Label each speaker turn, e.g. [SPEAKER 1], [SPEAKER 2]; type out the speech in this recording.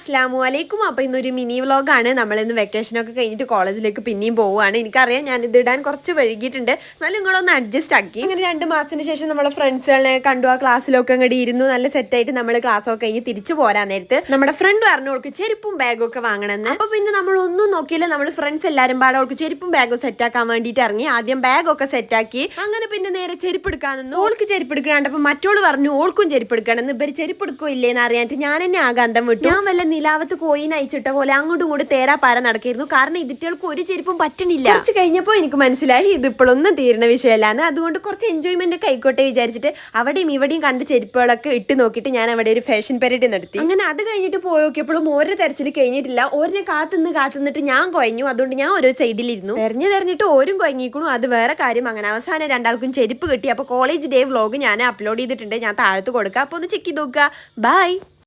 [SPEAKER 1] അസ്സലാമു അലൈക്കും. അപ്പോൾ ഇന്നൊരു മിനി വ്ളോഗാണ്. നമ്മളിന്ന് വെക്കേഷനൊക്കെ കഴിഞ്ഞിട്ട് കോളേജിലേക്ക് പിന്നെയും പോവുകയാണ്. എനിക്കറിയാം ഞാൻ ഇത് ഇടാൻ കുറച്ച് വൈകിട്ടുണ്ട്, എന്നാലും നിങ്ങളൊന്ന് അഡ്ജസ്റ്റ് ആക്കി. അങ്ങനെ 2 മാസത്തിന് ശേഷം നമ്മളെ ഫ്രണ്ട്സുകളെ കണ്ടു. ആ ക്ലാസ്സിലൊക്കെ അങ്ങോട്ട് ഇരുന്നു നല്ല സെറ്റായിട്ട് നമ്മൾ ക്ലാസ്സൊക്കെ കഴിഞ്ഞ് തിരിച്ചു പോരാൻ നേരത്ത് നമ്മുടെ ഫ്രണ്ട് പറഞ്ഞു അവൾക്ക് ചെരുപ്പും ബാഗും ഒക്കെ വാങ്ങണമെന്ന്. അപ്പോൾ പിന്നെ നമ്മളൊന്നും നോക്കിയില്ല, നമ്മൾ ഫ്രണ്ട്സ് എല്ലാവരും പാടെ അവൾക്ക് ചെരുപ്പും ബാഗും സെറ്റാക്കാൻ വേണ്ടിയിട്ട് ഇറങ്ങി. ആദ്യം ബാഗൊക്കെ സെറ്റാക്കി, അങ്ങനെ പിന്നെ നേരെ ചെരുപ്പ് എടുക്കാൻ നിന്നു. ഓൾക്ക് ചെരുപ്പ് എടുക്കാണ്ടപ്പോൾ മറ്റോള് പറഞ്ഞു ഓൾക്കും ചെരുപ്പ് എടുക്കണം. ഇവർ ചെരുപ്പ് എടുക്കോ ഇല്ലേന്ന് അറിയാനായിട്ട് ഞാൻ എന്നെ ആകാന്തം വിട്ടു. ഞാൻ വല്ല നിലാവത്ത് കോയിൻ അയച്ചിട്ട പോലെ അങ്ങോട്ടും ഇങ്ങോട്ട് തേരാ പാര നടക്കായിരുന്നു. കാരണം ഇതിറ്റകൾക്ക് ഒരു ചെരുപ്പും പറ്റുന്നില്ല. കുറച്ച് കഴിഞ്ഞപ്പോൾ എനിക്ക് മനസ്സിലായി ഇത് ഇപ്പോഴൊന്നും തീരുന്ന വിഷയമല്ലാന്ന്. അതുകൊണ്ട് കുറച്ച് എൻജോയ്മെന്റ് ഒക്കെ ആയിക്കോട്ടെ വിചാരിച്ചിട്ട് അവിടെയും ഇവിടെയും കണ്ട് ചെരുപ്പുകളൊക്കെ ഇട്ട് നോക്കിയിട്ട് ഞാൻ അവിടെ ഒരു ഫാഷൻ പരേഡ് നടത്തി. അങ്ങനെ അത് കഴിഞ്ഞിട്ട് പോയി നോക്കിയപ്പോഴും ഓരോ തെരച്ചിൽ കഴിഞ്ഞിട്ടില്ല. ഓരോ കാത്തുനിന്നിട്ട് ഞാൻ കൊയഞ്ഞു. അതുകൊണ്ട് ഞാൻ ഓരോ സൈഡിലിരുന്നു. തെരഞ്ഞിട്ട് ഓരും കൊയങ്ങിക്കണു, അത് വേറെ കാര്യം. അങ്ങനെ അവസാനം രണ്ടാൾക്കും ചെരുപ്പ് കിട്ടി. അപ്പോൾ കോളേജ് ഡേ വ്ളോഗ് ഞാൻ അപ്ലോഡ് ചെയ്തിട്ടുണ്ട്, ഞാൻ താഴത്ത് കൊടുക്കാം. അപ്പോൾ ഒന്ന് ചെക്ക് ചെയ്ത് നോക്കുക. ബൈ.